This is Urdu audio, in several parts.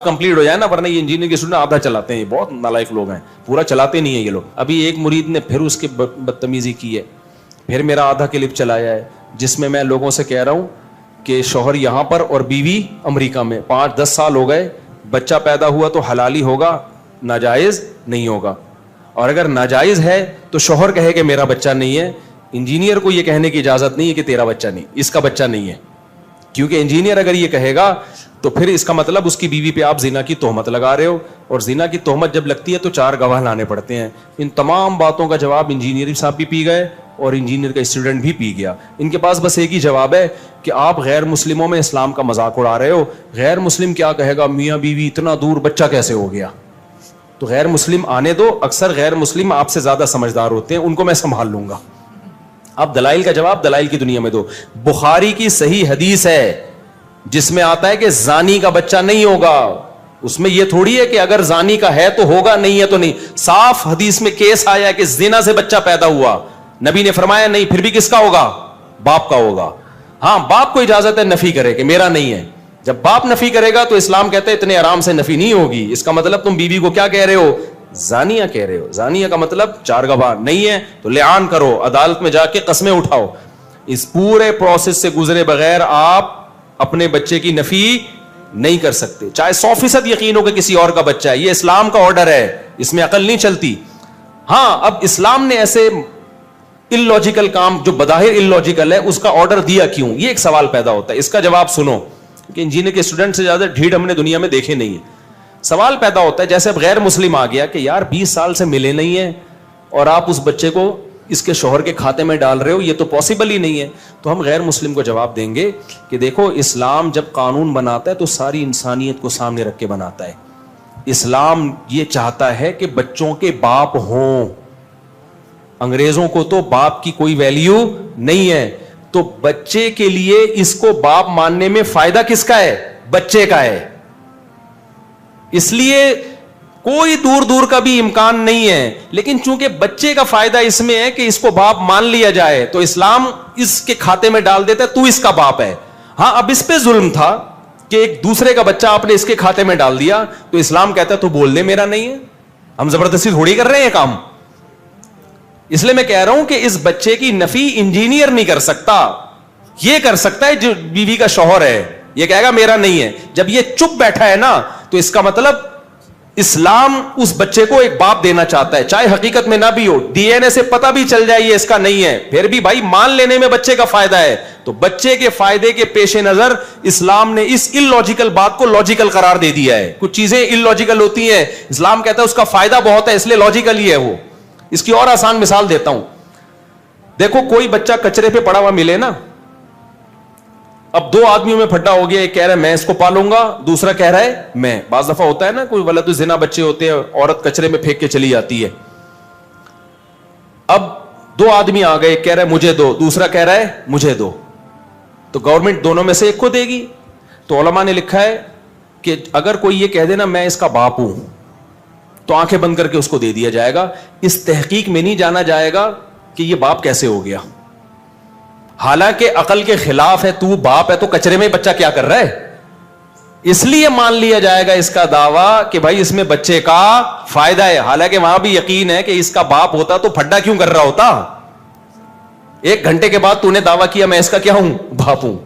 کمپلیٹ ہو جائے نا, ورنہ یہ انجینئر کے اسٹوڈنٹ آدھا چلاتے ہیں, یہ بہت نالائق لوگ ہیں, پورا چلاتے نہیں ہیں یہ لوگ. ابھی ایک مرید نے پھر اس کے بدتمیزی کی ہے, پھر میرا آدھا کلپ چلایا ہے جس میں لوگوں سے کہہ رہا ہوں کہ شوہر یہاں پر اور بیوی امریکہ میں, 5-10 سال ہو گئے, بچہ پیدا ہوا تو حلالی ہوگا, ناجائز نہیں ہوگا, اور اگر ناجائز ہے تو شوہر کہے کہ میرا بچہ نہیں ہے, انجینئر کو یہ کہنے کی اجازت نہیں ہے کہ تیرا بچہ نہیں, اس کا بچہ نہیں ہے, کیونکہ انجینئر اگر یہ کہے گا تو پھر اس کا مطلب اس کی بیوی پہ آپ زنا کی تہمت لگا رہے ہو, اور زنا کی تہمت جب لگتی ہے تو 4 گواہ لانے پڑتے ہیں. ان تمام باتوں کا جواب انجینئر صاحب بھی پی گئے اور انجینئر کا اسٹوڈنٹ بھی پی گیا. ان کے پاس بس ایک ہی جواب ہے کہ آپ غیر مسلموں میں اسلام کا مذاق اڑا رہے ہو. غیر مسلم کیا کہے گا, میاں بیوی اتنا دور بچہ کیسے ہو گیا؟ تو غیر مسلم آنے دو, اکثر غیر مسلم آپ سے زیادہ سمجھدار ہوتے ہیں, ان کو میں سنبھال لوں گا. اب دلائل کا جواب دلائل کی دنیا میں دو. بخاری کی صحیح حدیث ہے جس میں آتا ہے کہ زانی کا بچہ نہیں ہوگا. اس میں یہ تھوڑی ہے کہ اگر زانی کا ہے تو ہوگا, نہیں ہے تو نہیں. صاف حدیث میں کیس آیا کہ زنا سے بچہ پیدا ہوا, نبی نے فرمایا نہیں, پھر بھی کس کا ہوگا؟ باپ کا ہوگا. ہاں, باپ کو اجازت ہے نفی کرے کہ میرا نہیں ہے. جب باپ نفی کرے گا تو اسلام کہتے ہیں اتنے آرام سے نفی نہیں ہوگی. اس کا مطلب تم بیوی کو کیا کہہ رہے ہو؟ زانیہ کہہ رہے ہو. زانیہ کا مطلب 4 گواہ نہیں ہے تو لعان کرو, عدالت میں جا کے قسمیں اٹھاؤ. اس پورے پروسیس سے گزرے بغیر آپ اپنے بچے کی نفی نہیں کر سکتے, چاہے 100% یقین ہو کہ کسی اور کا بچہ ہے. یہ اسلام کا آرڈر ہے, اس میں عقل نہیں چلتی. ہاں, اب اسلام نے ایسے اللاجیکل کام جو بظاہر اللاجیکل ہے اس کا آرڈر دیا کیوں, یہ ایک سوال پیدا ہوتا ہے. اس کا جواب سنو کہ انجینئر کے اسٹوڈنٹ سے زیادہ ڈھیڑ ہم نے دنیا میں دیکھے نہیں ہے. سوال پیدا ہوتا ہے جیسے اب غیر مسلم آ گیا کہ یار 20 سال سے ملے نہیں ہیں اور آپ اس بچے کو اس کے شوہر کے کھاتے میں ڈال رہے ہو, یہ تو پاسبل ہی نہیں ہے. تو ہم غیر مسلم کو جواب دیں گے کہ دیکھو, اسلام جب قانون بناتا ہے تو ساری انسانیت کو سامنے رکھ کے بناتا ہے. اسلام یہ چاہتا ہے کہ بچوں کے باپ ہوں. انگریزوں کو تو باپ کی کوئی ویلیو نہیں ہے, تو بچے کے لیے اس کو باپ ماننے میں فائدہ کس کا ہے؟ بچے کا ہے. اس لیے کوئی دور دور کا بھی امکان نہیں ہے, لیکن چونکہ بچے کا فائدہ اس میں ہے کہ اس کو باپ مان لیا جائے تو اسلام اس کے کھاتے میں ڈال دیتا ہے تو اس کا باپ ہے. ہاں, اب اس پہ ظلم تھا کہ ایک دوسرے کا بچہ آپ نے اس کے کھاتے میں ڈال دیا تو اسلام کہتا ہے تو بول دے میرا نہیں ہے. ہم زبردستی تھوڑی کر رہے ہیں کام. اس لیے میں کہہ رہا ہوں کہ اس بچے کی نفی انجینئر نہیں کر سکتا, یہ کر سکتا ہے جو بیوی کا شوہر ہے, یہ کہے گا میرا نہیں ہے. جب یہ چپ بیٹھا ہے نا تو اس کا مطلب اسلام اس بچے کو ایک باپ دینا چاہتا ہے, چاہے حقیقت میں نہ بھی ہو. ڈی این اے سے پتہ بھی چل جائے یہ اس کا نہیں ہے, پھر بھی بھائی مان لینے میں بچے کا فائدہ ہے. تو بچے کے فائدے کے پیش نظر اسلام نے اس اللاجیکل بات کو لاجیکل قرار دے دیا ہے. کچھ چیزیں اللاجیکل ہوتی ہیں, اسلام کہتا ہے اس کا فائدہ بہت ہے اس لیے لاجیکل ہی ہے وہ. اس کی اور آسان مثال دیتا ہوں. دیکھو, کوئی بچہ کچرے پہ پڑا ہوا ملے نا, اب 2 آدمیوں میں پھڈا ہو گیا, ایک کہہ رہا ہے میں اس کو پالوں گا, دوسرا کہہ رہا ہے میں. بعض دفعہ ہوتا ہے نا کوئی ولد الزنا بچے ہوتے ہیں, عورت کچرے میں پھینک کے چلی جاتی ہے. اب 2 آدمی آ گئے, ایک کہہ رہا ہے مجھے دو, دوسرا کہہ رہا ہے مجھے دو, تو گورنمنٹ دونوں میں سے ایک کو دے گی. تو علماء نے لکھا ہے کہ اگر کوئی یہ کہہ دے نا میں اس کا باپ ہوں تو آنکھیں بند کر کے اس کو دے دیا جائے گا. اس تحقیق میں نہیں جانا جائے گا کہ یہ باپ کیسے ہو گیا, حالانکہ عقل کے خلاف ہے. تو باپ ہے تو کچرے میں بچہ کیا کر رہا ہے؟ اس لیے مان لیا جائے گا اس کا دعویٰ کہ بھائی اس میں بچے کا فائدہ ہے, حالانکہ وہاں بھی یقین ہے کہ اس کا باپ ہوتا تو پھڈا کیوں کر رہا ہوتا. 1 گھنٹے کے بعد تو نے دعویٰ کیا میں اس کا کیا ہوں؟ باپ ہوں.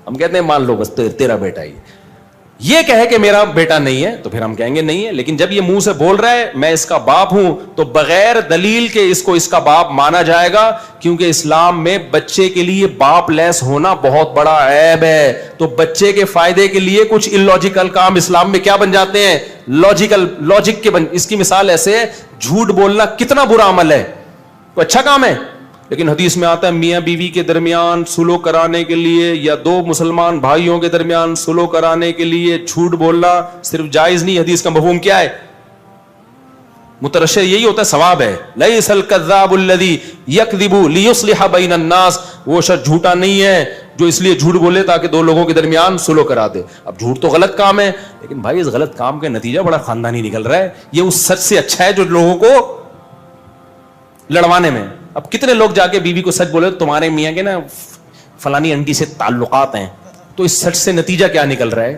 ہم کہتے ہیں مان لو بس تیرا بیٹا ہی. یہ کہے کہ میرا بیٹا نہیں ہے تو پھر ہم کہیں گے نہیں ہے, لیکن جب یہ منہ سے بول رہا ہے میں اس کا باپ ہوں تو بغیر دلیل کے اس کو اس کا باپ مانا جائے گا, کیونکہ اسلام میں بچے کے لیے باپ لیس ہونا بہت بڑا عیب ہے. تو بچے کے فائدے کے لیے کچھ اللاجیکل کام اسلام میں کیا بن جاتے ہیں؟ لاجیکل. لاجک کے اس کی مثال ایسے ہے, جھوٹ بولنا کتنا برا عمل ہے, تو اچھا کام ہے, لیکن حدیث میں آتا ہے میاں بیوی کے درمیان سلو کرانے کے لیے یا 2 مسلمان بھائیوں کے درمیان سلو کرانے کے لیے جھوٹ بولنا صرف جائز نہیں. حدیث کا مفہوم کیا ہے؟ مترشح یہی ہوتا ہے, ثواب ہے. لیس الکذاب الذی یکذب لیصلح بین الناس, وہ شخص جھوٹا نہیں ہے جو اس لیے جھوٹ بولے تاکہ 2 لوگوں کے درمیان سلو کرا دے. اب جھوٹ تو غلط کام ہے, لیکن بھائی اس غلط کام کا نتیجہ بڑا خاندانی نکل رہا ہے. یہ اس سچ سے اچھا ہے جو لوگوں کو لڑوانے میں. اب کتنے لوگ جا کے بیوی کو سچ بولے تمہارے میاں کے نا فلانی انٹی سے تعلقات ہیں, تو اس سچ سے نتیجہ کیا نکل رہا ہے؟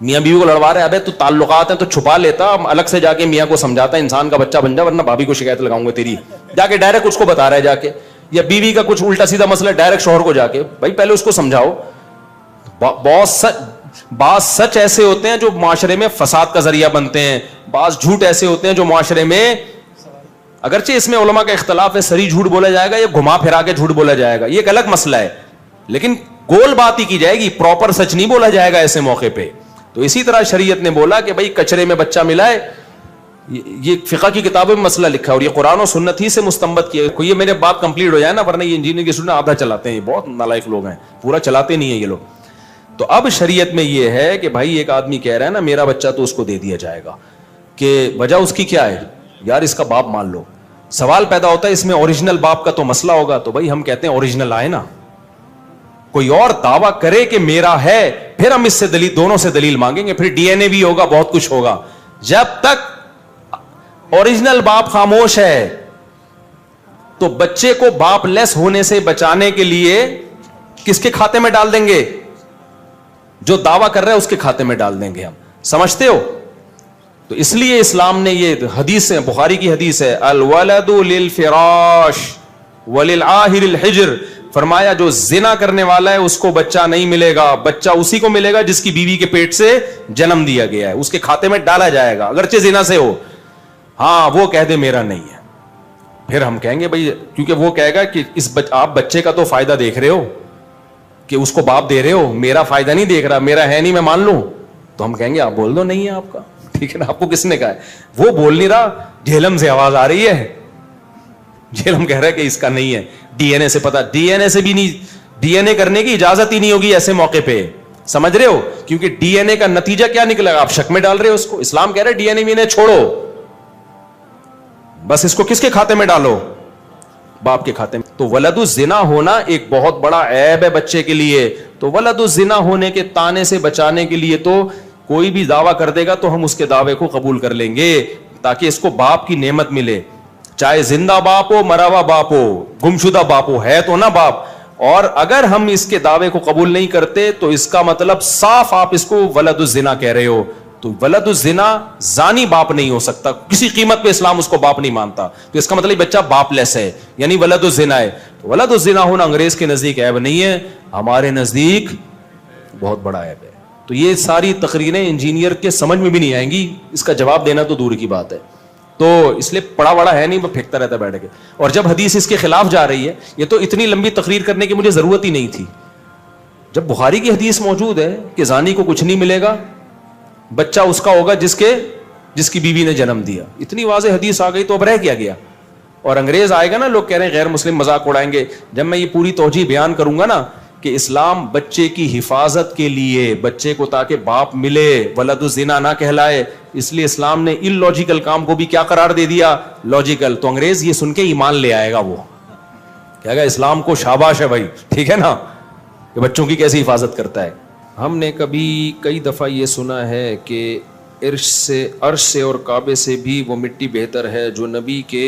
میاں بیوی کو لڑوا رہے ہیں, ابے تو تعلقات ہیں تو چھپا لیتا, الگ سے جا کے میاں کو سمجھاتا انسان کا بچہ بن جا ورنہ بھابھی کو شکایت لگاؤں گا تیری, جا کے ڈائریکٹ اس کو بتا رہا ہے جا کے, یا بیوی کا کچھ الٹا سیدھا مسئلہ ڈائریکٹ شوہر کو جا کے, بھائی پہلے اس کو سمجھاؤ. بعض سچ ایسے ہوتے ہیں جو معاشرے میں فساد کا ذریعہ بنتے ہیں, بعض جھوٹ ایسے ہوتے ہیں جو معاشرے میں, اگرچہ اس میں علماء کا اختلاف ہے, سری جھوٹ بولا جائے گا یا گھما پھرا کے جھوٹ بولا جائے گا, یہ ایک الگ مسئلہ ہے, لیکن گول بات ہی کی جائے گی, پراپر سچ نہیں بولا جائے گا ایسے موقع پہ. تو اسی طرح شریعت نے بولا کہ بھائی کچرے میں بچہ ملا ہے, یہ فقہ کی کتابوں میں مسئلہ لکھا ہے اور یہ قرآن و سنت ہی سے مستنبط کیا. یہ میرے بات کمپلیٹ ہو جائے نا, ورنہ یہ انجینئر کی اسٹوڈنٹ آدھا چلاتے ہیں, یہ بہت نالائق لوگ ہیں, پورا چلاتے نہیں ہیں یہ لوگ. تو اب شریعت میں یہ ہے کہ بھائی ایک آدمی کہہ رہا ہے نا میرا بچہ تو اس کو دے دیا جائے گا, کہ وجہ اس کی کیا ہے, یار اس کا باپ مان لو. سوال پیدا ہوتا ہے اس میں اوریجنل باپ کا تو مسئلہ ہوگا, تو بھائی ہم کہتے ہیں اوریجنل آئے نا, کوئی اور دعویٰ کرے کہ میرا ہے, پھر ہم اس سے دلیل, دونوں سے دلیل مانگیں گے, پھر ڈی این اے بھی ہوگا, بہت کچھ ہوگا. جب تک اوریجنل باپ خاموش ہے تو بچے کو باپ لیس ہونے سے بچانے کے لیے کس کے کھاتے میں ڈال دیں گے, جو دعویٰ کر رہا ہے اس کے کھاتے میں ڈال دیں گے. ہم سمجھتے ہو؟ تو اس لیے اسلام نے یہ حدیث ہے, بخاری کی حدیث ہے, الولد للفراش وللعاہر الحجر, فرمایا جو زنا کرنے والا ہے اس کو بچہ نہیں ملے گا, بچہ اسی کو ملے گا جس کی بیوی کے پیٹ سے جنم دیا گیا ہے, اس کے کھاتے میں ڈالا جائے گا اگرچہ زنا سے ہو. ہاں وہ کہہ دے میرا نہیں ہے, پھر ہم کہیں گے بھائی, کیونکہ وہ کہے گا کہ آپ بچے کا تو فائدہ دیکھ رہے ہو کہ اس کو باپ دے رہے ہو, میرا فائدہ نہیں دیکھ رہا, میرا ہے نہیں میں مان لوں. تو ہم کہیں گے آپ بول دو نہیں ہے آپ کا, ٹھیک ہے نا, آپ کو کس نے کہا ہے, وہ بول نہیں رہا, جہلم سے آواز آ رہی ہے, جہلم کہہ رہا ہے کہ اس کا نہیں ہے, ڈی این اے سے پتا, ڈی این اے سے بھی نہیں, ڈی این اے کرنے کی اجازت ہی نہیں ہوگی ایسے موقع پہ, سمجھ رہے ہو, کیونکہ ڈی این اے کا نتیجہ کیا نکلے گا, آپ شک میں ڈال رہے ہو اس کو. اسلام کہہ رہے ڈی این اے وی چھوڑو, بس اس کو کس کے کھاتے میں ڈالو, باپ کے کھاتے میں. تو ولد الزنا ہونا ایک بہت بڑا عیب ہے بچے کے لیے, تو ولد الزنا ہونے کے طعنے سے بچانے کے لیے تو کوئی بھی دعویٰ کر دے گا تو ہم اس کے دعوے کو قبول کر لیں گے, تاکہ اس کو باپ کی نعمت ملے, چاہے زندہ باپ ہو, مرا ہوا باپ ہو, گمشدہ باپ ہو, ہے تو نا باپ. اور اگر ہم اس کے دعوے کو قبول نہیں کرتے تو اس کا مطلب صاف آپ اس کو ولد الزنا کہہ رہے ہو. تو ولد الزنا زانی باپ نہیں ہو سکتا, کسی قیمت پہ اسلام اس کو باپ نہیں مانتا, تو اس کا مطلب بچہ باپ لیس ہے, یعنی ولد الزنا ہے. تو ولد الزنا ہونا انگریز کے نزدیک عیب نہیں ہے, ہمارے نزدیک بہت بڑا عیب ہے. تو یہ ساری تقریریں انجینئر کے سمجھ میں بھی نہیں آئیں گی, اس کا جواب دینا تو دور کی بات ہے. تو اس لیے پڑا بڑا ہے نہیں, وہ پھینکتا رہتا بیٹھ کے. اور جب حدیث اس کے خلاف جا رہی ہے, یہ تو اتنی لمبی تقریر کرنے کی مجھے ضرورت ہی نہیں تھی, جب بخاری کی حدیث موجود ہے کہ زانی کو کچھ نہیں ملے گا, بچہ اس کا ہوگا جس کی بیوی نے جنم دیا. اتنی واضح حدیث آ گئی تو اب رہ کیا گیا. اور انگریز آئے گا نا, لوگ کہہ رہے ہیں غیر مسلم مذاق اڑائیں گے, جب میں یہ پوری توجیہ بیان کروں گا نا کہ اسلام بچے کی حفاظت کے لیے, بچے کو تاکہ باپ ملے, ولد الزنا نہ کہلائے, اس لیے اسلام نے ان لاجیکل کام کو بھی کیا قرار دے دیا, لاجیکل. تو انگریز یہ سن کے ایمان لے آئے گا, وہ کہے گا اسلام کو شاباش ہے بھائی, ٹھیک ہے نا, کہ بچوں کی کیسی حفاظت کرتا ہے. ہم نے کئی دفعہ یہ سنا ہے کہ عرش سے اور کعبے سے بھی وہ مٹی بہتر ہے جو نبی کے